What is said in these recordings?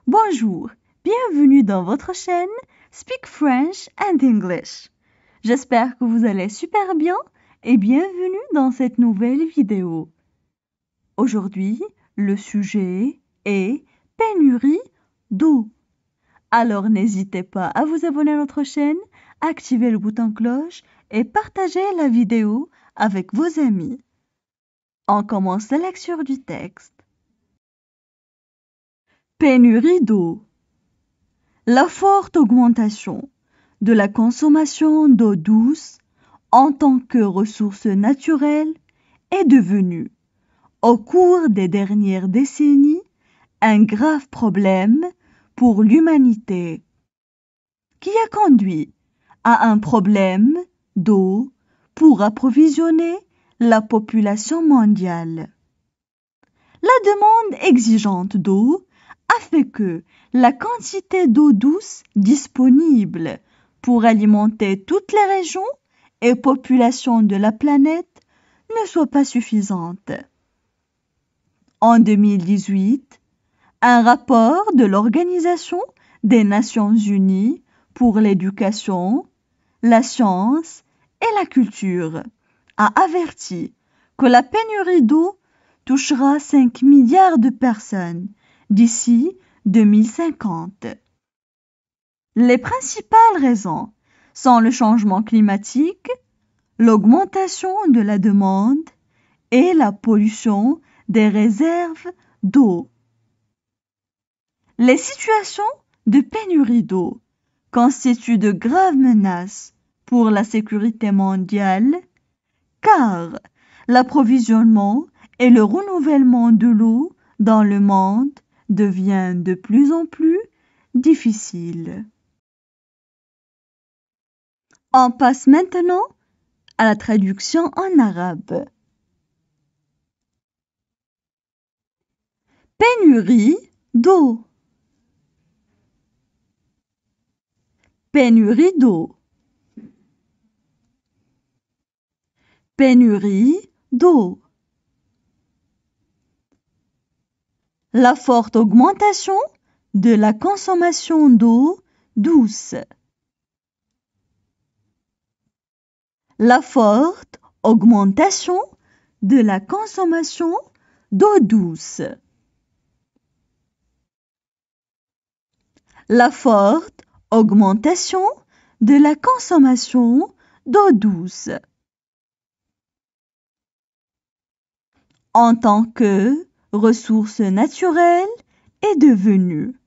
Bonjour, bienvenue dans votre chaîne Speak French and English. J'espère que vous allez super bien et bienvenue dans cette nouvelle vidéo. Aujourd'hui, le sujet est pénurie d'eau. Alors n'hésitez pas à vous abonner à notre chaîne, activer le bouton cloche et partager la vidéo avec vos amis. On commence la lecture du texte. Pénurie d'eau. La forte augmentation de la consommation d'eau douce en tant que ressource naturelle est devenue, au cours des dernières décennies, un grave problème pour l'humanité, qui a conduit à un problème d'eau pour approvisionner la population mondiale. La demande exigeante d'eau a fait que la quantité d'eau douce disponible pour alimenter toutes les régions et populations de la planète ne soit pas suffisante. En 2018, un rapport de l'Organisation des Nations Unies pour l'éducation, la science et la culture a averti que la pénurie d'eau touchera 5 milliards de personnes d'ici 2050. Les principales raisons sont le changement climatique, l'augmentation de la demande et la pollution des réserves d'eau. Les situations de pénurie d'eau constituent de graves menaces pour la sécurité mondiale car l'approvisionnement et le renouvellement de l'eau dans le monde devient de plus en plus difficile. On passe maintenant à la traduction en arabe. Pénurie d'eau. Pénurie d'eau. Pénurie d'eau. La forte augmentation de la consommation d'eau douce. La forte augmentation de la consommation d'eau douce. La forte augmentation de la consommation d'eau douce. En tant que ressource naturelle est devenue.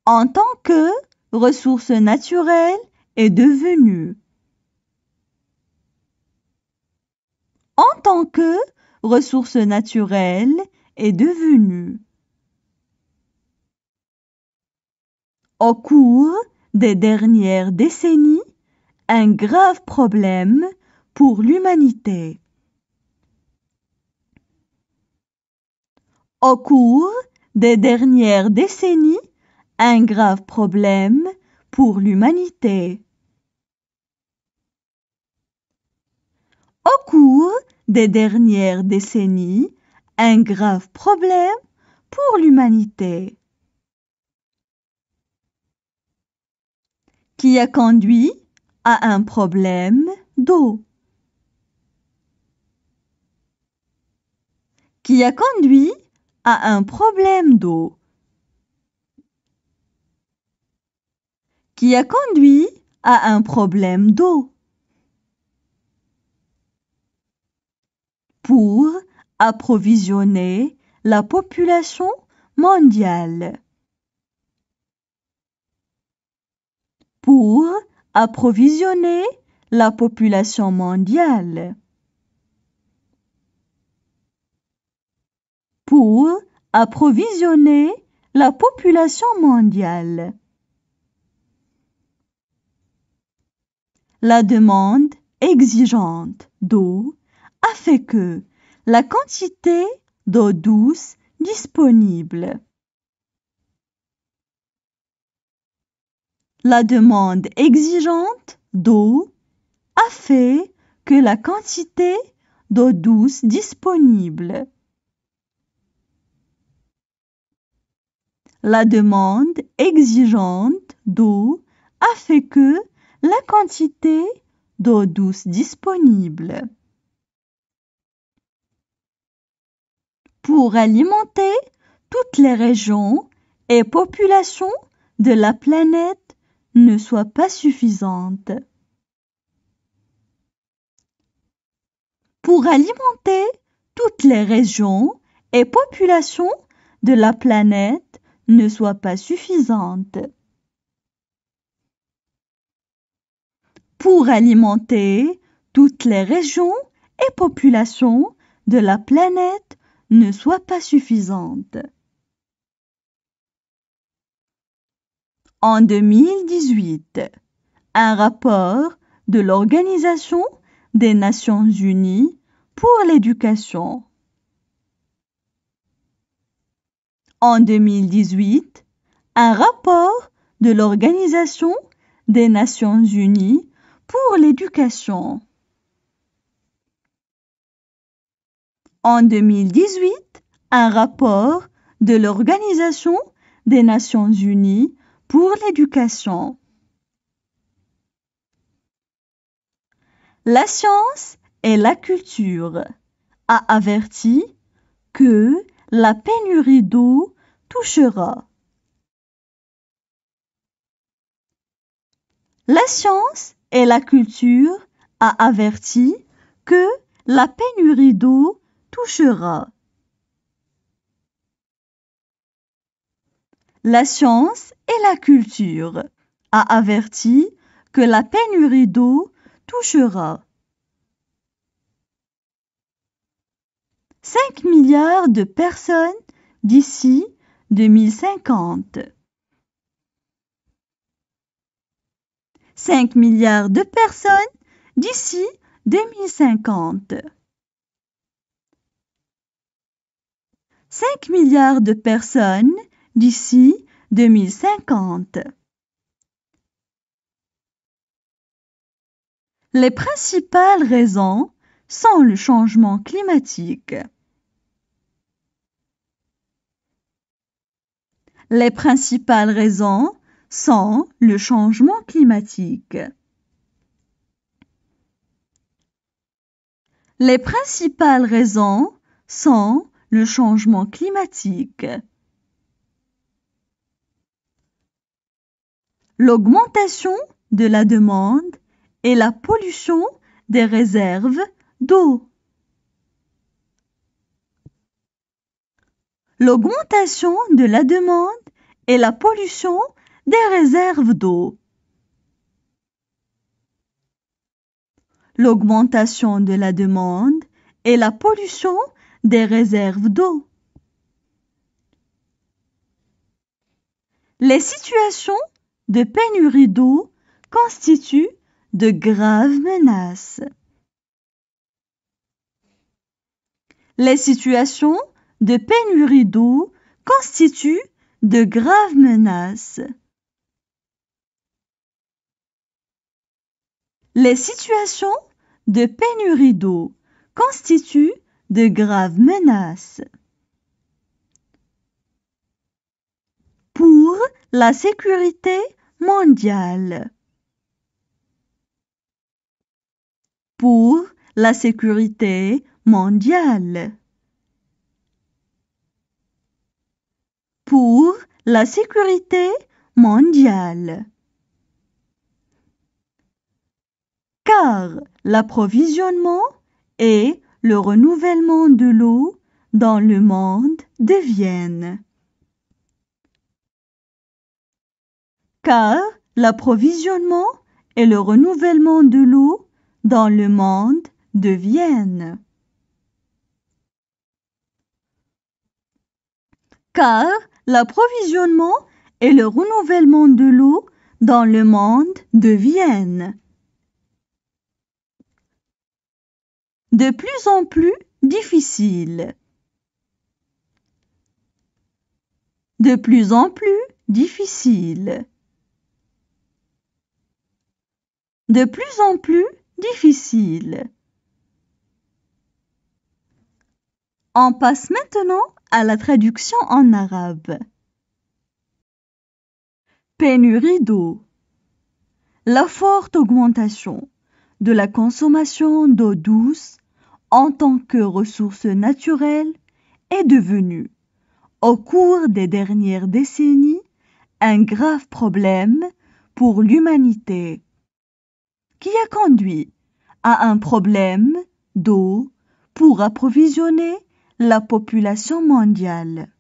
En tant que ressource naturelle est devenue. En tant que ressource naturelle est devenue. Au cours des dernières décennies, un grave problème pour l'humanité. Au cours des dernières décennies, un grave problème pour l'humanité. Au cours des dernières décennies, un grave problème pour l'humanité. Qui a conduit à un problème d'eau. Qui a conduit à un problème d'eau. Qui a conduit à un problème d'eau. Pour approvisionner la population mondiale. Pour approvisionner la population mondiale. Pour approvisionner la population mondiale. La demande exigeante d'eau a fait que la quantité d'eau douce disponible. La demande exigeante d'eau a fait que la quantité d'eau douce disponible. La demande exigeante d'eau a fait que la quantité d'eau douce disponible pour alimenter toutes les régions et populations de la planète ne soit pas suffisante. Pour alimenter toutes les régions et populations de la planète ne soit pas suffisante. Pour alimenter toutes les régions et populations de la planète ne soit pas suffisante. En 2018, un rapport de l'Organisation des Nations Unies pour l'éducation. En 2018, un rapport de l'Organisation des Nations Unies pour l'éducation. En 2018, un rapport de l'Organisation des Nations Unies pour l'éducation. La science et la culture a averti que la pénurie d'eau touchera. La science et la culture a averti que la pénurie d'eau touchera. La science et la culture a averti que la pénurie d'eau touchera. 5 milliards de personnes d'ici 2050. 5 milliards de personnes d'ici 2050. 5 milliards de personnes d'ici 2050. Les principales raisons sont le changement climatique. Les principales raisons sont le changement climatique. Les principales raisons sont le changement climatique. L'augmentation de la demande et la pollution des réserves d'eau. L'augmentation de la demande et la pollution des réserves d'eau. L'augmentation de la demande et la pollution des réserves d'eau. Les situations de pénurie d'eau constituent de graves menaces. Les situations de pénurie d'eau constituent de graves menaces. Les situations de pénurie d'eau constituent de graves menaces. Pour la sécurité mondiale. Pour la sécurité mondiale. Pour la sécurité mondiale. Car l'approvisionnement et le renouvellement de l'eau dans le monde deviennent. Car l'approvisionnement et le renouvellement de l'eau dans le monde deviennent. Car l'approvisionnement et le renouvellement de l'eau dans le monde deviennent. De plus en plus difficile. De plus en plus difficile. De plus en plus difficile. On passe maintenant à la traduction en arabe. Pénurie d'eau. La forte augmentation de la consommation d'eau douce en tant que ressource naturelle est devenue, au cours des dernières décennies, un grave problème pour l'humanité, qui a conduit à un problème d'eau pour approvisionner la population mondiale.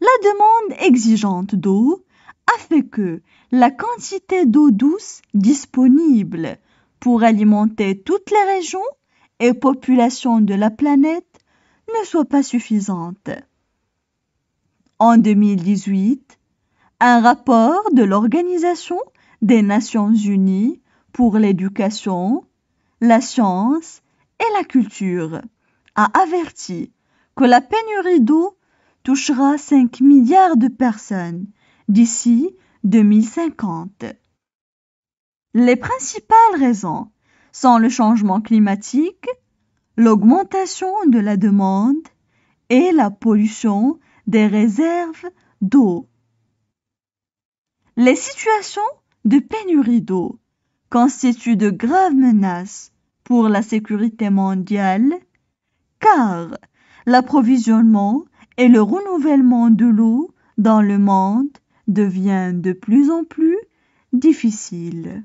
La demande exigeante d'eau a fait que la quantité d'eau douce disponible pour alimenter toutes les régions et populations de la planète ne soit pas suffisante. En 2018, un rapport de l'Organisation des Nations Unies pour l'éducation, la science et la culture a averti que la pénurie d'eau touchera 5 milliards de personnes d'ici 2050. Les principales raisons sont le changement climatique, l'augmentation de la demande et la pollution des réserves d'eau. Les situations de pénurie d'eau constituent de graves menaces pour la sécurité mondiale car l'approvisionnement et le renouvellement de l'eau dans le monde devient de plus en plus difficile.